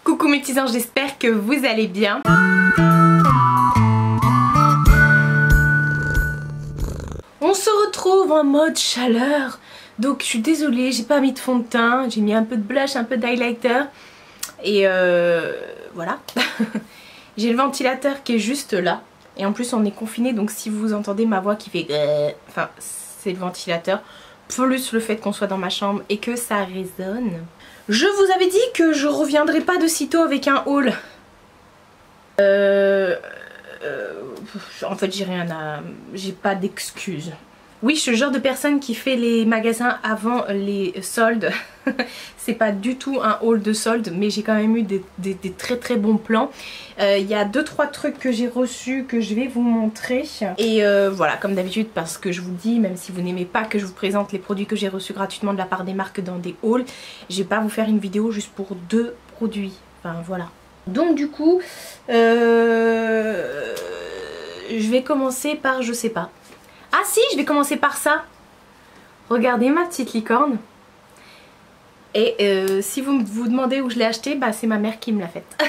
Coucou mes petits anges, j'espère que vous allez bien. On se retrouve en mode chaleur. Donc je suis désolée, j'ai pas mis de fond de teint. J'ai mis un peu de blush, un peu d'highlighter. Et voilà. J'ai le ventilateur qui est juste là. Et en plus on est confiné, donc si vous entendez ma voix qui fait enfin c'est le ventilateur. Plus le fait qu'on soit dans ma chambre et que ça résonne. Je vous avais dit que je reviendrai pas de sitôt avec un haul. En fait j'ai pas d'excuses. Oui, je suis le genre de personne qui fait les magasins avant les soldes. C'est pas du tout un haul de soldes, mais j'ai quand même eu des très bons plans. Il y a 2-3 trucs que j'ai reçus que je vais vous montrer. Et voilà, comme d'habitude, parce que je vous dis, même si vous n'aimez pas que je vous présente les produits que j'ai reçus gratuitement de la part des marques dans des hauls, je vais pas vous faire une vidéo juste pour 2 produits. Enfin voilà. Donc du coup, je vais commencer par, je sais pas. Ah si, je vais commencer par ça. Regardez ma petite licorne. Et si vous vous demandez où je l'ai acheté, bah c'est ma mère qui me l'a faite.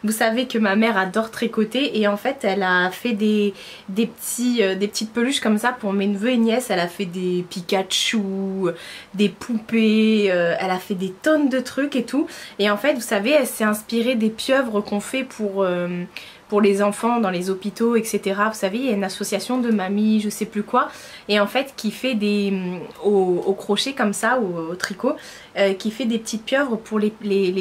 Vous savez que ma mère adore tricoter et en fait elle a fait des petites peluches comme ça pour mes neveux et nièces. Elle a fait des Pikachu, des poupées, elle a fait des tonnes de trucs et tout. Et en fait vous savez, elle s'est inspirée des pieuvres qu'on fait pour les enfants dans les hôpitaux, etc. Vous savez, il y a une association de mamies, je sais plus quoi, et en fait qui fait des au crochet comme ça, ou au tricot, qui fait des petites pieuvres pour les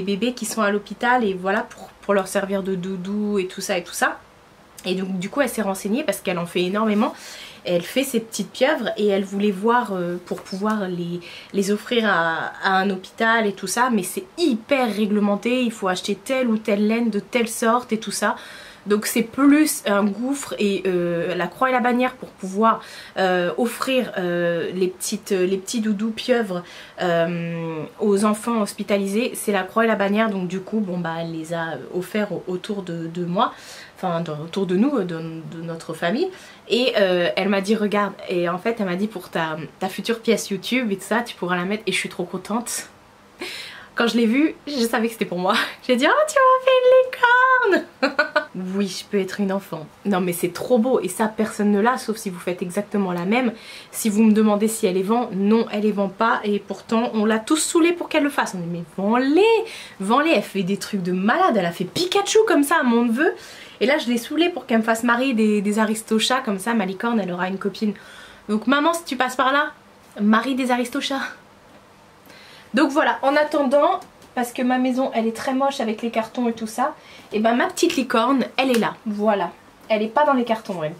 bébés qui sont à l'hôpital, et voilà, pour leur servir de doudou et tout ça et tout ça. Et donc du coup elle s'est renseignée parce qu'elle en fait énormément. Elle fait ces petites pieuvres et elle voulait voir pour pouvoir les offrir à un hôpital et tout ça, mais c'est hyper réglementé, il faut acheter telle ou telle laine de telle sorte et tout ça. Donc c'est plus un gouffre et la croix et la bannière pour pouvoir offrir les petits doudous pieuvres aux enfants hospitalisés. C'est la croix et la bannière, donc du coup bon bah elle les a offerts autour de moi, enfin autour de nous, de notre famille. Et elle m'a dit regarde, et en fait elle m'a dit pour ta future pièce YouTube et tout ça tu pourras la mettre, et je suis trop contente. Quand je l'ai vue, je savais que c'était pour moi. J'ai dit oh tu m'as fait une licorne. Oui, je peux être une enfant. Non mais c'est trop beau, et ça personne ne l'a sauf si vous faites exactement la même. Si vous me demandez si elle les vend, non elle les vend pas, et pourtant on l'a tous saoulée pour qu'elle le fasse. On dit mais vends-les, elle fait des trucs de malade, elle a fait Pikachu comme ça à mon neveu. Et là je l'ai saoulée pour qu'elle me fasse marier des aristochats, comme ça ma licorne elle aura une copine. Donc maman, si tu passes par là, marie des aristochats. Donc voilà, en attendant, parce que ma maison elle est très moche avec les cartons et tout ça, et ben ma petite licorne elle est là, voilà. Elle est pas dans les cartons elle.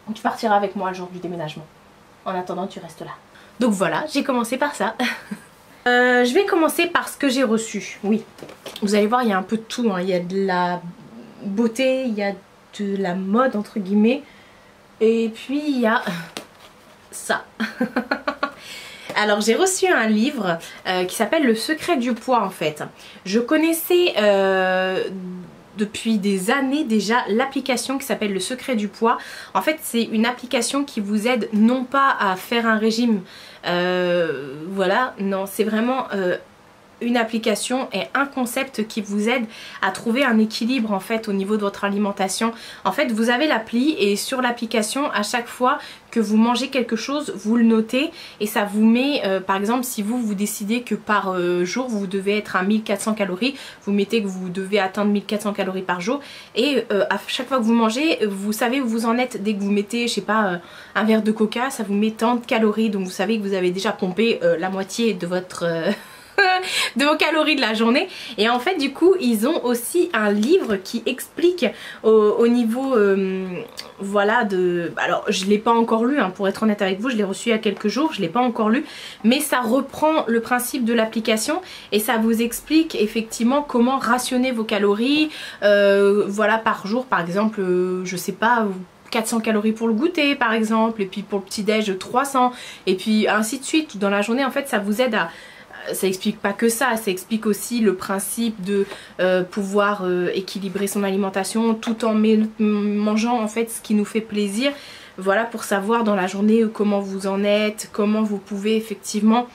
Donc tu partiras avec moi le jour du déménagement. En attendant tu restes là. Donc voilà, j'ai commencé par ça. Je vais commencer par ce que j'ai reçu, oui. Vous allez voir, il y a un peu de tout, hein. Il y a de la beauté, il y a de la mode entre guillemets, et puis il y a ça. Alors j'ai reçu un livre qui s'appelle Le Secret du poids en fait. Je connaissais depuis des années déjà l'application qui s'appelle Le Secret du poids. En fait c'est une application qui vous aide non pas à faire un régime, voilà, non, c'est vraiment une application et un concept qui vous aide à trouver un équilibre en fait au niveau de votre alimentation. En fait vous avez l'appli, et sur l'application à chaque fois que vous mangez quelque chose vous le notez, et ça vous met par exemple si vous décidez que par jour vous devez être à 1400 calories, vous mettez que vous devez atteindre 1400 calories par jour, et à chaque fois que vous mangez vous savez où vous en êtes. Dès que vous mettez je sais pas un verre de coca, ça vous met tant de calories, donc vous savez que vous avez déjà pompé la moitié de votre de vos calories de la journée. Et en fait du coup ils ont aussi un livre qui explique au niveau voilà de... Alors je l'ai pas encore lu hein, pour être honnête avec vous, je l'ai reçu il y a quelques jours, je l'ai pas encore lu, mais ça reprend le principe de l'application et ça vous explique effectivement comment rationner vos calories, voilà, par jour par exemple, je sais pas, 400 calories pour le goûter par exemple, et puis pour le petit déj 300, et puis ainsi de suite. Dans la journée en fait ça vous aide à... Ça explique pas que ça explique aussi le principe de pouvoir équilibrer son alimentation tout en mangeant en fait ce qui nous fait plaisir. Voilà, pour savoir dans la journée comment vous en êtes, comment vous pouvez effectivement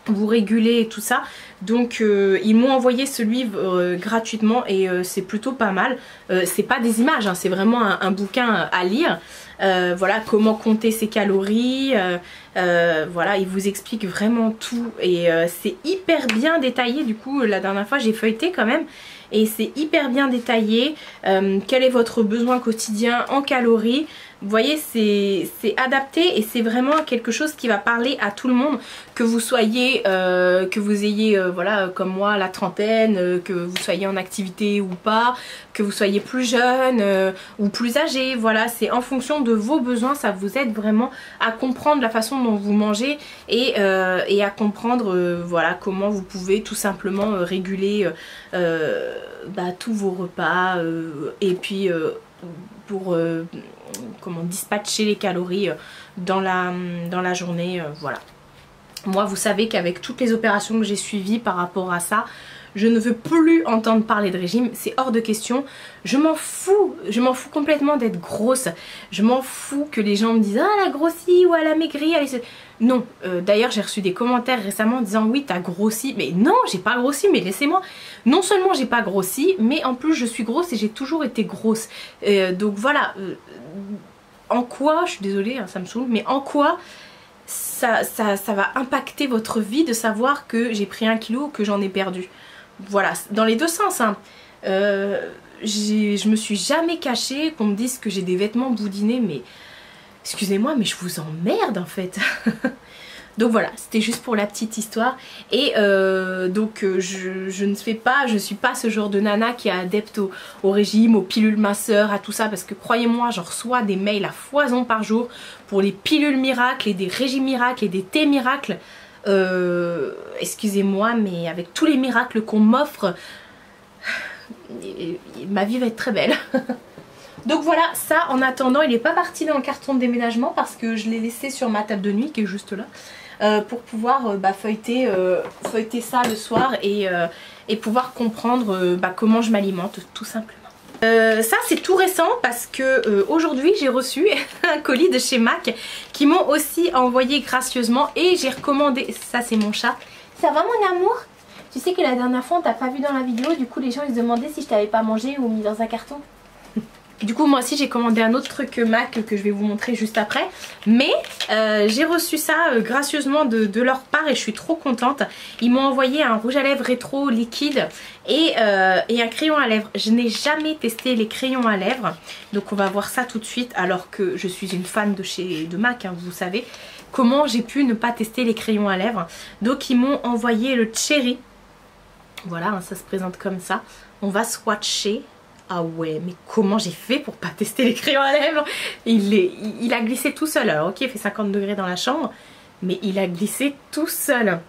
vous réguler et tout ça. Donc ils m'ont envoyé ce livre gratuitement et c'est plutôt pas mal. C'est pas des images, hein, c'est vraiment un bouquin à lire. Voilà, comment compter ses calories, voilà, il vous explique vraiment tout et c'est hyper bien détaillé. Du coup la dernière fois j'ai feuilleté quand même et c'est hyper bien détaillé. Quel est votre besoin quotidien en calories? Vous voyez, c'est adapté et c'est vraiment quelque chose qui va parler à tout le monde, que vous soyez, que vous ayez, voilà, comme moi, la trentaine, que vous soyez en activité ou pas, que vous soyez plus jeune ou plus âgé. Voilà, c'est en fonction de vos besoins, ça vous aide vraiment à comprendre la façon dont vous mangez et à comprendre, voilà, comment vous pouvez tout simplement réguler tous vos repas et puis pour comment dispatcher les calories dans la journée, voilà. Moi vous savez qu'avec toutes les opérations que j'ai suivies par rapport à ça, je ne veux plus entendre parler de régime, c'est hors de question. Je m'en fous complètement d'être grosse. Je m'en fous que les gens me disent ah elle a grossi ou elle a maigri. Non, d'ailleurs j'ai reçu des commentaires récemment en disant oui t'as grossi. Mais non, j'ai pas grossi, mais laissez-moi. Non seulement j'ai pas grossi, mais en plus je suis grosse et j'ai toujours été grosse. Donc voilà, en quoi, je suis désolée, hein, ça me saoule, mais en quoi ça va impacter votre vie de savoir que j'ai pris 1 kilo ou que j'en ai perdu? Voilà, dans les deux sens, hein. Je me suis jamais cachée qu'on me dise que j'ai des vêtements boudinés, mais excusez-moi, mais je vous emmerde en fait. Donc voilà, c'était juste pour la petite histoire. Et je ne fais pas, je suis pas ce genre de nana qui est adepte au régime, aux pilules minceurs, à tout ça. Parce que croyez-moi, j'en reçois des mails à foison par jour pour les pilules miracles et des régimes miracles et des thés miracles. Excusez-moi, mais avec tous les miracles qu'on m'offre, ma vie va être très belle. Donc voilà, ça en attendant, il n'est pas parti dans le carton de déménagement parce que je l'ai laissé sur ma table de nuit qui est juste là, pour pouvoir feuilleter ça le soir et pouvoir comprendre comment je m'alimente tout simplement. Ça c'est tout récent parce que aujourd'hui j'ai reçu un colis de chez MAC qui m'ont aussi envoyé gracieusement et j'ai recommandé, ça c'est mon chat. Ça va mon amour? Tu sais que la dernière fois on t'a pas vu dans la vidéo, du coup les gens ils se demandaient si je t'avais pas mangé ou mis dans un carton. Du coup moi aussi j'ai commandé un autre truc MAC que je vais vous montrer juste après. Mais j'ai reçu ça gracieusement de leur part et je suis trop contente. Ils m'ont envoyé un rouge à lèvres rétro liquide et un crayon à lèvres. Je n'ai jamais testé les crayons à lèvres. Donc on va voir ça tout de suite alors que je suis une fan de MAC, hein, vous savez. Comment j'ai pu ne pas tester les crayons à lèvres. Donc ils m'ont envoyé le Cherry. Voilà, hein, ça se présente comme ça. On va swatcher. Ah ouais, mais comment j'ai fait pour pas tester les crayons à lèvres? Il a glissé tout seul. Alors ok, il fait 50 degrés dans la chambre, mais il a glissé tout seul.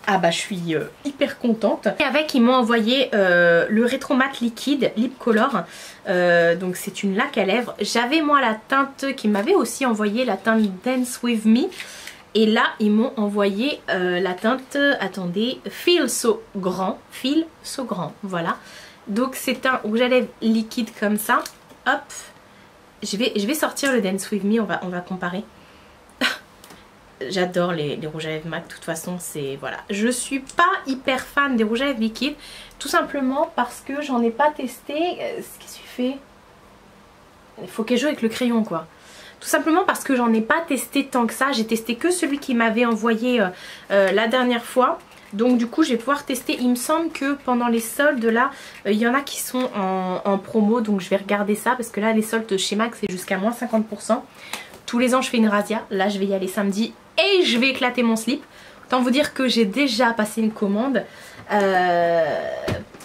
Ah bah je suis hyper contente. Et avec, ils m'ont envoyé le Retro Matte liquide Lip Color. Donc c'est une laque à lèvres. J'avais moi la teinte qui m'avait aussi envoyé, la teinte Dance With Me. Et là, ils m'ont envoyé la teinte, attendez, Feel So Grand. Feel So Grand, voilà. Donc c'est un rouge à lèvres liquide comme ça. Hop. Je vais sortir le Dance With Me, on va comparer. J'adore les rouges à lèvres MAC, de toute façon c'est... Voilà. Je suis pas hyper fan des rouges à lèvres liquides. Tout simplement parce que j'en ai pas testé. Qu'est-ce que tu fais? Il faut qu'elle joue avec le crayon quoi. Tout simplement parce que j'en ai pas testé tant que ça. J'ai testé que celui qui m'avait envoyé la dernière fois. Donc du coup je vais pouvoir tester. Il me semble que pendant les soldes là, il y en a qui sont en promo. Donc je vais regarder ça parce que là les soldes chez MAC c'est jusqu'à moins 50%. Tous les ans je fais une razzia. Là je vais y aller samedi et je vais éclater mon slip. Autant vous dire que j'ai déjà passé une commande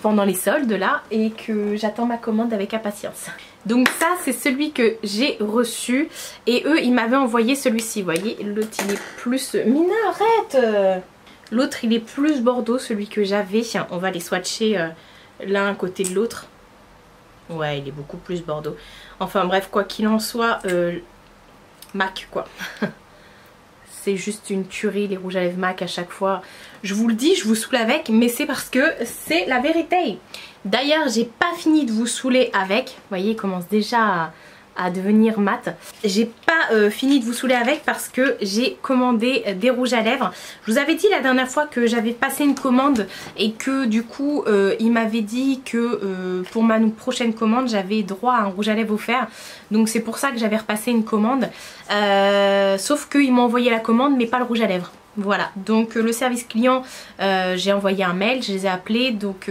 pendant les soldes là et que j'attends ma commande avec impatience. Donc ça c'est celui que j'ai reçu et eux ils m'avaient envoyé celui-ci. Vous voyez, l'autre il est plus... Mina arrête. L'autre il est plus bordeaux, celui que j'avais. On va les swatcher l'un à côté de l'autre. Ouais, il est beaucoup plus bordeaux. Enfin bref, quoi qu'il en soit, MAC quoi. C'est juste une tuerie les rouges à lèvres MAC à chaque fois. Je vous le dis, je vous saoule avec, mais c'est parce que c'est la vérité. D'ailleurs, j'ai pas fini de vous saouler avec. Vous voyez, il commence déjà à devenir mat. J'ai pas fini de vous saouler avec parce que j'ai commandé des rouges à lèvres. Je vous avais dit la dernière fois que j'avais passé une commande et que du coup il m'avait dit que pour ma prochaine commande j'avais droit à un rouge à lèvres offert. Donc c'est pour ça que j'avais repassé une commande. Sauf qu'ils m'ont envoyé la commande mais pas le rouge à lèvres. Voilà, donc le service client, j'ai envoyé un mail, je les ai appelés, donc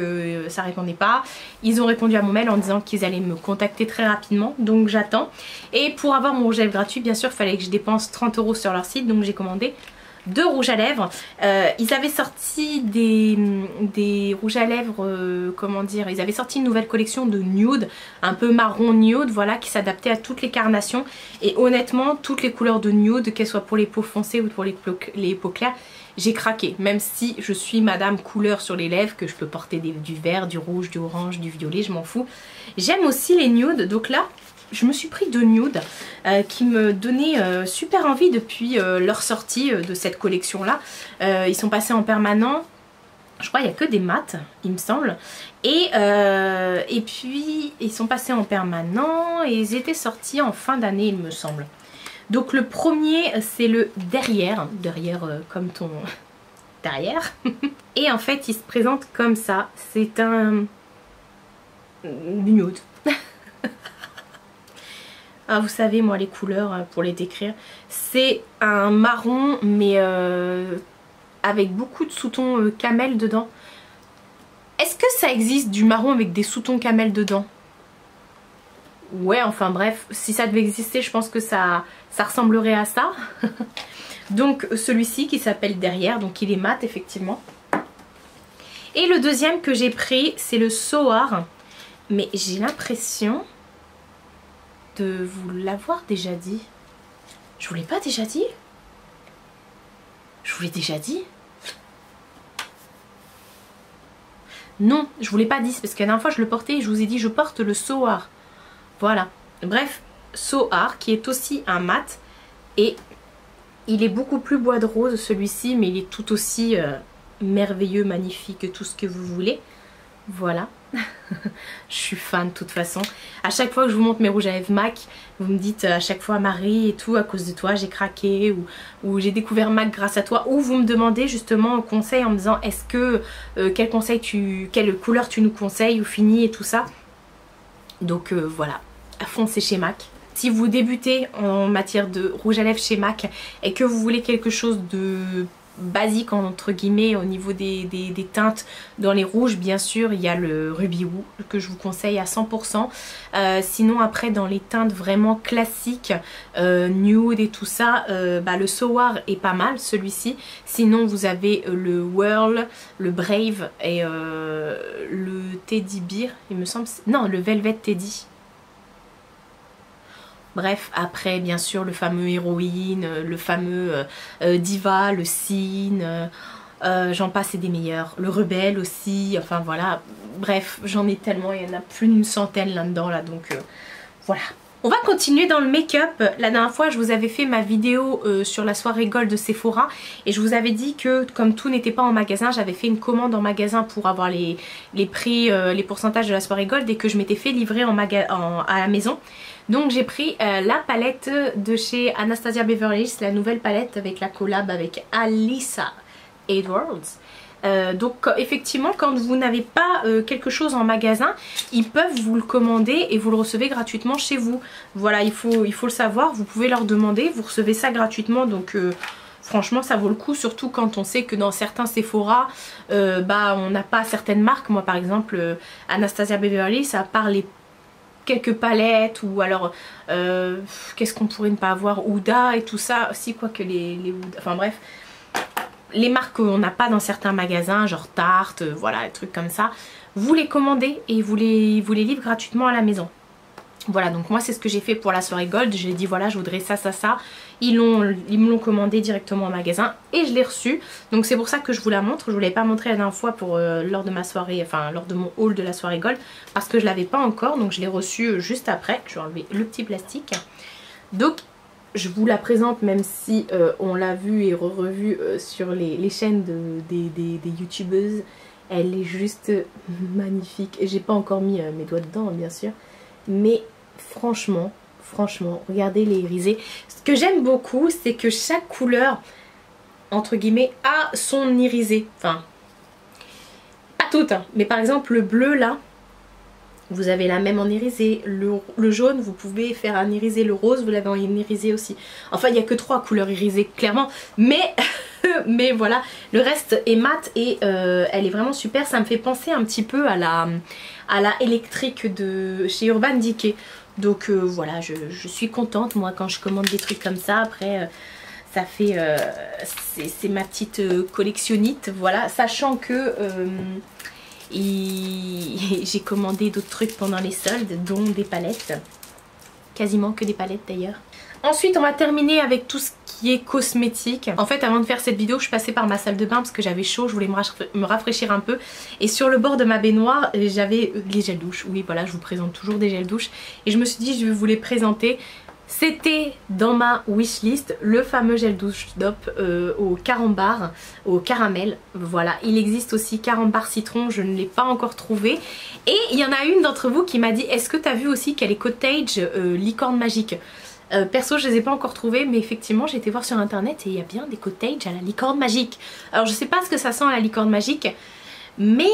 ça répondait pas. Ils ont répondu à mon mail en disant qu'ils allaient me contacter très rapidement, donc j'attends. Et pour avoir mon rouge à lèvres gratuit, bien sûr, il fallait que je dépense 30 € sur leur site, donc j'ai commandé 2 rouges à lèvres. Ils avaient sorti des rouges à lèvres, comment dire, ils avaient sorti une nouvelle collection de nude, un peu marron nude, voilà, qui s'adaptait à toutes les carnations. Et honnêtement, toutes les couleurs de nude, qu'elles soient pour les peaux foncées ou pour les peaux claires, j'ai craqué. Même si je suis madame couleur sur les lèvres, que je peux porter du vert, du rouge, du orange, du violet, je m'en fous. J'aime aussi les nudes, donc là, je me suis pris 2 nudes qui me donnaient super envie depuis leur sortie de cette collection là. Ils sont passés en permanent. Je crois qu'il n'y a que des mats, il me semble. Et puis ils sont passés en permanent et ils étaient sortis en fin d'année, il me semble. Donc le premier c'est le derrière comme ton derrière. Et en fait il se présente comme ça. C'est un nude. Ah, vous savez moi les couleurs pour les décrire, c'est un marron mais avec beaucoup de sous-tons camel dedans. Est-ce que ça existe du marron avec des sous-tons camel dedans? Ouais, enfin bref, si ça devait exister je pense que ça ressemblerait à ça. Donc celui-ci qui s'appelle derrière, donc il est mat effectivement. Et le deuxième que j'ai pris c'est le Soar, mais j'ai l'impression de vous l'avoir déjà dit. Je vous l'ai pas déjà dit? Je vous l'ai déjà dit? Non, je vous l'ai pas dit, parce que la dernière fois je le portais et je vous ai dit je porte le Soar. Voilà. Bref, Soar qui est aussi un mat et il est beaucoup plus bois de rose celui-ci, mais il est tout aussi merveilleux, magnifique, tout ce que vous voulez. Voilà. Je suis fan de toute façon. À chaque fois que je vous montre mes rouges à lèvres MAC, vous me dites à chaque fois Marie et tout, à cause de toi j'ai craqué, ou j'ai découvert MAC grâce à toi, ou vous me demandez justement conseil en me disant est-ce que quelle couleur tu nous conseilles ou fini et tout ça. Donc voilà, foncez chez MAC. Si vous débutez en matière de rouge à lèvres chez MAC et que vous voulez quelque chose de basique entre guillemets au niveau des teintes dans les rouges, bien sûr il y a le Ruby Woo que je vous conseille à 100%. Sinon après dans les teintes vraiment classiques, nude et tout ça, le Soar est pas mal celui-ci. Sinon vous avez le Whirl, le Brave et le Teddy Bear il me semble, non le Velvet Teddy. Bref, après bien sûr le fameux Héroïne, le fameux Diva, le Scene, j'en passe et des meilleurs. Le Rebelle aussi, enfin voilà. Bref, j'en ai tellement, il y en a plus d'une centaine là-dedans là, donc voilà. On va continuer dans le make-up. La dernière fois je vous avais fait ma vidéo sur la soirée gold de Sephora et je vous avais dit que comme tout n'était pas en magasin, j'avais fait une commande en magasin pour avoir les prix, les pourcentages de la soirée gold et que je m'étais fait livrer à la maison. Donc j'ai pris la palette de chez Anastasia Beverly Hills, la nouvelle palette avec la collab avec Alyssa Edwards. Donc effectivement quand vous n'avez pas quelque chose en magasin, ils peuvent vous le commander et vous le recevez gratuitement chez vous. Voilà, il faut le savoir, vous pouvez leur demander, vous recevez ça gratuitement, donc franchement ça vaut le coup, surtout quand on sait que dans certains Sephora on n'a pas certaines marques. Moi par exemple Anastasia Beverly Hills, à part les quelques palettes ou alors qu'est-ce qu'on pourrait ne pas avoir, Huda et tout ça, si quoi que les Huda, enfin bref, les marques qu'on n'a pas dans certains magasins, genre Tarte, voilà, des trucs comme ça, vous les commandez et vous les livrent gratuitement à la maison. Voilà, donc moi c'est ce que j'ai fait pour la soirée gold. J'ai dit voilà je voudrais ça, ça, ça. Ils me l'ont commandé directement en magasin et je l'ai reçu. Donc c'est pour ça que je vous la montre. Je vous l'avais pas montré la dernière fois lors de ma soirée, enfin lors de mon haul de la soirée gold, parce que je l'avais pas encore. Donc je l'ai reçu juste après. Je vais enlever le petit plastique. Donc je vous la présente même si on l'a vue et revu sur les chaînes des youtubeuses. Elle est juste magnifique. Et j'ai pas encore mis mes doigts dedans bien sûr. Mais franchement, Franchement, regardez les irisés. Ce que j'aime beaucoup, c'est que chaque couleur, entre guillemets, a son irisé. Enfin, pas toutes, hein, mais par exemple le bleu là, vous avez la même en irisé. Le jaune, vous pouvez faire un irisé. Le rose, vous l'avez en irisé aussi. Enfin, il n'y a que 3 couleurs irisées, clairement. Mais, mais voilà, le reste est mat et elle est vraiment super. Ça me fait penser un petit peu à la électrique de chez Urban Decay. Donc voilà, je suis contente moi quand je commande des trucs comme ça. Après, ça fait... c'est ma petite collectionnite, voilà. Sachant que... j'ai commandé d'autres trucs pendant les soldes, dont des palettes. Quasiment que des palettes d'ailleurs. Ensuite on va terminer avec tout ce qui est cosmétique. En fait avant de faire cette vidéo je suis passée par ma salle de bain parce que j'avais chaud, je voulais me rafraîchir un peu. Et sur le bord de ma baignoire j'avais les gels douche. Oui voilà, je vous présente toujours des gels douche. Et je me suis dit je vais vous les présenter. C'était dans ma wishlist le fameux gel douche DOP au carambar, au caramel. Voilà, il existe aussi carambar citron, je ne l'ai pas encore trouvé. Et il y en a une d'entre vous qui m'a dit est-ce que tu as vu aussi qu'elle est cottage licorne magique? Perso je les ai pas encore trouvées, mais effectivement j'ai été voir sur internet et il y a bien des cottages à la licorne magique. Alors je sais pas ce que ça sent à la licorne magique, mais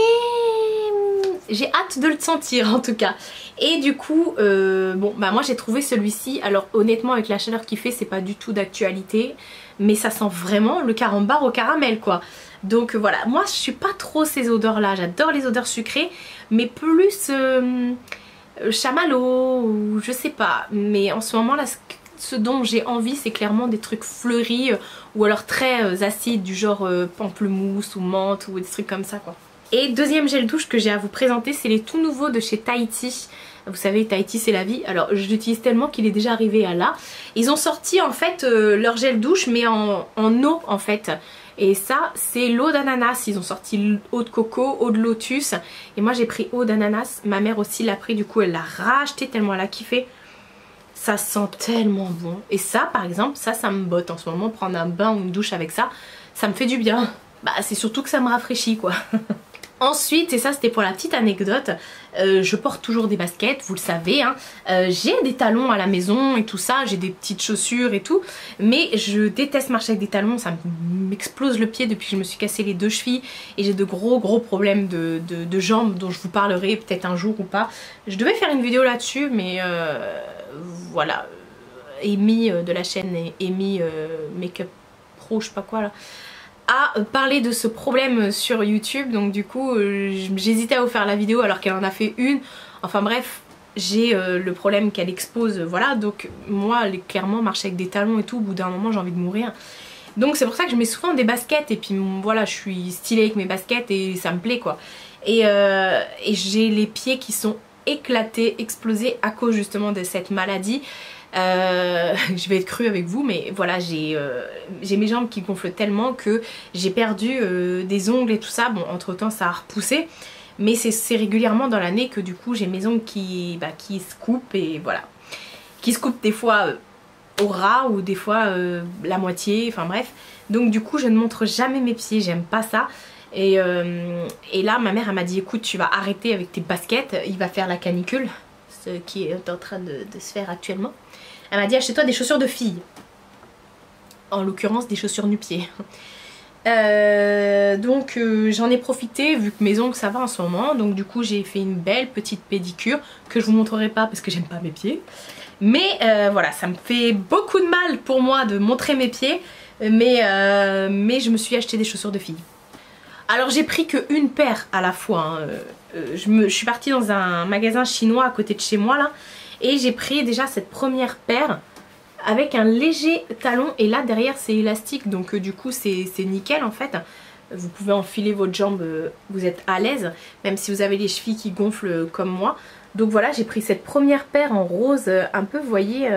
j'ai hâte de le sentir en tout cas. Et du coup bon bah moi j'ai trouvé celui-ci. Alors honnêtement avec la chaleur qu'il fait c'est pas du tout d'actualité, mais ça sent vraiment le carambar au caramel quoi. Donc voilà, moi je suis pas trop ces odeurs là, j'adore les odeurs sucrées, mais plus chamallow ou je sais pas. Mais en ce moment là ce dont j'ai envie c'est clairement des trucs fleuris ou alors très acides du genre pamplemousse ou menthe ou des trucs comme ça quoi. Et deuxième gel douche que j'ai à vous présenter, c'est les tout nouveaux de chez Tahiti. Vous savez, Tahiti c'est la vie. Alors je l'utilise tellement qu'il est déjà arrivé à là. Ils ont sorti en fait leur gel douche mais en eau en fait. Et ça c'est l'eau d'ananas. Ils ont sorti eau de coco, eau de lotus. Et moi j'ai pris eau d'ananas. Ma mère aussi l'a pris, du coup elle l'a racheté tellement elle a kiffé. Ça sent tellement bon. Et ça par exemple, ça me botte en ce moment. Prendre un bain ou une douche avec ça, ça me fait du bien. Bah c'est surtout que ça me rafraîchit quoi. Ensuite, et ça c'était pour la petite anecdote, je porte toujours des baskets, vous le savez, hein. J'ai des talons à la maison et tout ça, j'ai des petites chaussures et tout, mais je déteste marcher avec des talons, ça m'explose le pied depuis que je me suis cassé les 2 chevilles et j'ai de gros problèmes de jambes dont je vous parlerai peut-être un jour ou pas. Je devais faire une vidéo là-dessus, mais voilà, Amy de la chaîne Amy Makeup Pro, je sais pas quoi là, à parler de ce problème sur YouTube, donc du coup j'hésitais à vous faire la vidéo alors qu'elle en a fait une. Enfin bref, j'ai le problème qu'elle expose, voilà, donc moi clairement marcher avec des talons et tout, au bout d'un moment j'ai envie de mourir. Donc c'est pour ça que je mets souvent des baskets et puis voilà, je suis stylée avec mes baskets et ça me plaît quoi. Et j'ai les pieds qui sont éclatés, explosés à cause justement de cette maladie. Je vais être crue avec vous, mais voilà, j'ai mes jambes qui gonflent tellement que j'ai perdu des ongles et tout ça. Bon, entre temps ça a repoussé, mais c'est régulièrement dans l'année que du coup j'ai mes ongles qui se coupent et voilà, qui se coupent des fois au ras ou des fois la moitié, enfin bref. Donc du coup je ne montre jamais mes pieds, j'aime pas ça. Et là ma mère elle m'a dit écoute, tu vas arrêter avec tes baskets, il va faire la canicule, ce qui est en train de se faire actuellement. Elle m'a dit achète-toi des chaussures de fille. En l'occurrence des chaussures nu-pieds. Donc j'en ai profité vu que mes ongles ça va en ce moment. Donc du coup j'ai fait une belle petite pédicure que je vous montrerai pas parce que j'aime pas mes pieds. Mais voilà, ça me fait beaucoup de mal pour moi de montrer mes pieds. Mais je me suis acheté des chaussures de fille. Alors j'ai pris qu'une paire à la fois. Hein. Je suis partie dans un magasin chinois à côté de chez moi là. Et j'ai pris déjà cette première paire avec un léger talon et là derrière c'est élastique, donc du coup c'est nickel en fait. Vous pouvez enfiler votre jambe, vous êtes à l'aise, même si vous avez les chevilles qui gonflent comme moi. Donc voilà, j'ai pris cette première paire en rose un peu, vous voyez,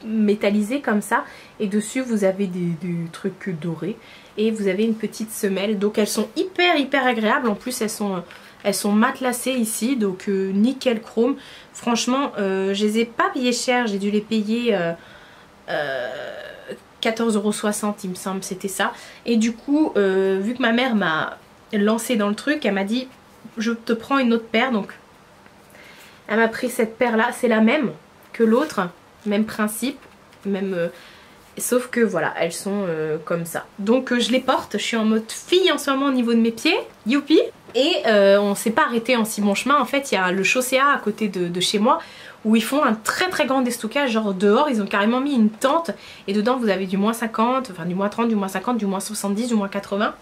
métallisé comme ça. Et dessus vous avez des trucs dorés et vous avez une petite semelle. Donc elles sont hyper agréables, en plus elles sont matelassées ici, donc nickel chrome. Franchement, je les ai pas payées cher, j'ai dû les payer 14,60 € il me semble, c'était ça. Et du coup, vu que ma mère m'a lancé dans le truc, elle m'a dit je te prends une autre paire. Donc elle m'a pris cette paire là, c'est la même que l'autre, même principe, même... sauf que voilà, elles sont comme ça. Donc je les porte, je suis en mode fille en ce moment au niveau de mes pieds, youpi. Et on s'est pas arrêté en si bon chemin, en fait il y a le Chaussea à côté de chez moi où ils font un très très grand déstockage, genre dehors ils ont carrément mis une tente et dedans vous avez du moins 50, enfin du moins 30, du moins 50, du moins 70, du moins 80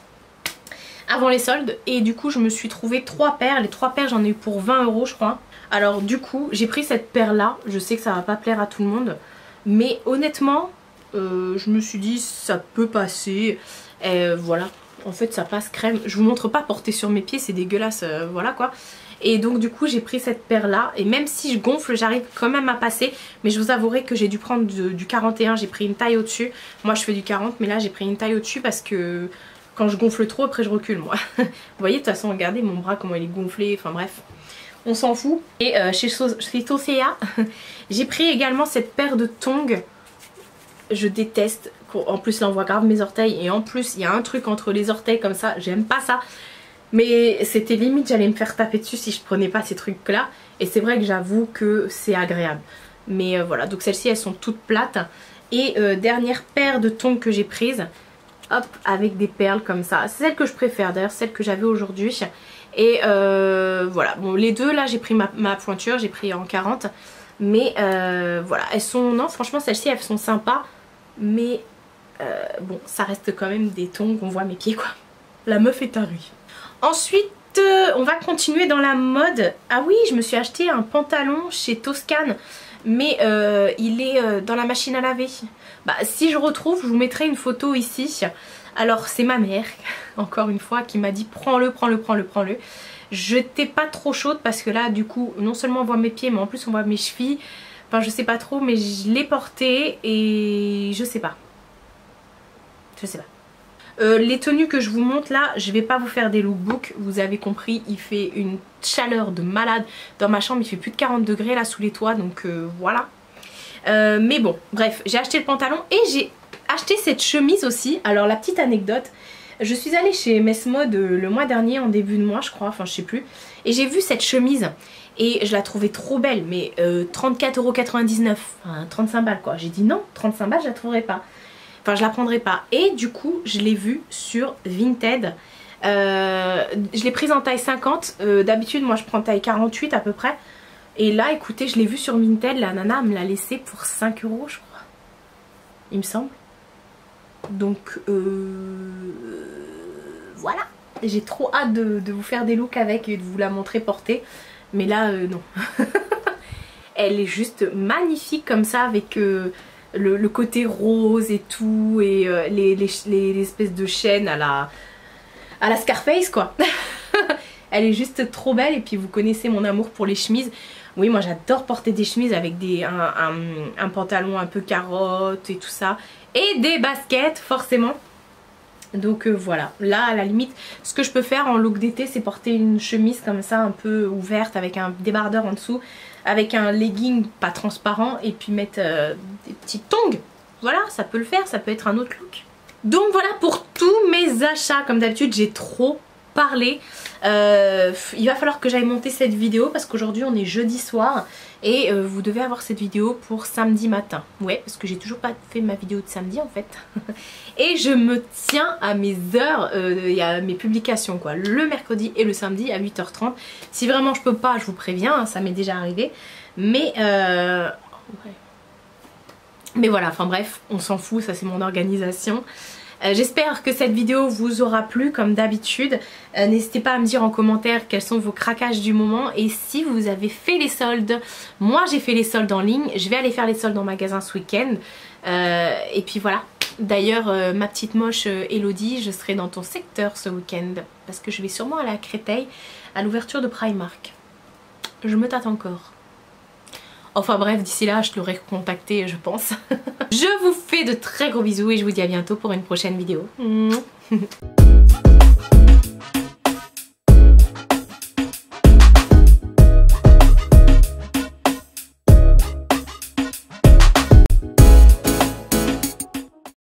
avant les soldes. Et du coup je me suis trouvé 3 paires, les 3 paires j'en ai eu pour 20 € je crois. Alors du coup j'ai pris cette paire là, je sais que ça va pas plaire à tout le monde, mais honnêtement je me suis dit ça peut passer, voilà, en fait ça passe crème. Je vous montre pas porter sur mes pieds, c'est dégueulasse, voilà quoi. Et donc du coup j'ai pris cette paire là, et même si je gonfle j'arrive quand même à passer. Mais je vous avouerai que j'ai dû prendre du 41, j'ai pris une taille au dessus. Moi je fais du 40 mais là j'ai pris une taille au dessus parce que quand je gonfle trop après je recule moi. Vous voyez de toute façon regardez mon bras comment il est gonflé, enfin bref. On s'en fout. Et chez Chaussea j'ai pris également cette paire de tongs. Je déteste, en plus là on voit grave mes orteils et en plus il y a un truc entre les orteils comme ça, j'aime pas ça. Mais c'était limite j'allais me faire taper dessus si je prenais pas ces trucs là. Et c'est vrai que j'avoue que c'est agréable. Mais voilà, donc celles-ci elles sont toutes plates. Et dernière paire de tongs que j'ai prise, hop, avec des perles comme ça. C'est celle que je préfère d'ailleurs, celle que j'avais aujourd'hui. Et voilà, bon les deux là j'ai pris ma pointure, j'ai pris en 40. Mais voilà, elles sont, non franchement celles-ci elles sont sympas. Mais bon, ça reste quand même des tongs, on voit mes pieds quoi. La meuf est tarée. Ensuite, on va continuer dans la mode. Ah oui, je me suis acheté un pantalon chez Toscane. Mais il est dans la machine à laver. Bah si je retrouve, je vous mettrai une photo ici. Alors c'est ma mère, encore une fois, qui m'a dit prends-le, prends-le, prends-le, prends-le. J'étais pas trop chaude parce que là du coup, non seulement on voit mes pieds, mais en plus on voit mes chevilles. Enfin je sais pas trop, mais je l'ai porté et je sais pas. Je sais pas. Les tenues que je vous montre là, je vais pas vous faire des lookbooks, vous avez compris, il fait une chaleur de malade dans ma chambre, il fait plus de 40 degrés là sous les toits, donc voilà. Mais bon, bref, j'ai acheté le pantalon et j'ai acheté cette chemise aussi. Alors la petite anecdote, je suis allée chez Messmode le mois dernier, en début de mois je crois, enfin je sais plus, et j'ai vu cette chemise et je la trouvais trop belle, mais 34,99 €, enfin 35 balles quoi. J'ai dit non, 35 balles je la trouverai pas. Enfin je la prendrai pas. Et du coup je l'ai vue sur Vinted. Je l'ai prise en taille 50. D'habitude moi je prends taille 48 à peu près. Et là écoutez je l'ai vue sur Vinted. La nana me l'a laissée pour 5 € je crois. Il me semble. Donc voilà. J'ai trop hâte de vous faire des looks avec et de vous la montrer portée. Mais là non. Elle est juste magnifique comme ça avec... Le côté rose et tout, et les espèces de chaînes à la Scarface quoi. Elle est juste trop belle. Et puis vous connaissez mon amour pour les chemises. Oui moi j'adore porter des chemises avec un pantalon un peu carotte et tout ça. Et des baskets forcément. Donc voilà, là à la limite ce que je peux faire en look d'été c'est porter une chemise comme ça un peu ouverte avec un débardeur en dessous, avec un legging pas transparent et puis mettre des petites tongs. Voilà, ça peut le faire, ça peut être un autre look. Donc voilà pour tous mes achats. Comme d'habitude j'ai trop parlé. Il va falloir que j'aille monter cette vidéo parce qu'aujourd'hui on est jeudi soir et vous devez avoir cette vidéo pour samedi matin. Ouais, parce que j'ai toujours pas fait ma vidéo de samedi en fait. Et je me tiens à mes heures, à mes publications quoi, le mercredi et le samedi à 8h30. Si vraiment je peux pas, je vous préviens, hein, ça m'est déjà arrivé. Mais ouais. Mais voilà, enfin bref, on s'en fout, ça c'est mon organisation. J'espère que cette vidéo vous aura plu comme d'habitude. N'hésitez pas à me dire en commentaire quels sont vos craquages du moment. Et si vous avez fait les soldes, moi j'ai fait les soldes en ligne. Je vais aller faire les soldes en magasin ce week-end. Et puis voilà. D'ailleurs ma petite moche Elodie, je serai dans ton secteur ce week-end. Parce que je vais sûrement aller à Créteil à l'ouverture de Primark. Je me tâte encore. Enfin bref, d'ici là, je l'aurai contacté, je pense. Je vous fais de très gros bisous et je vous dis à bientôt pour une prochaine vidéo.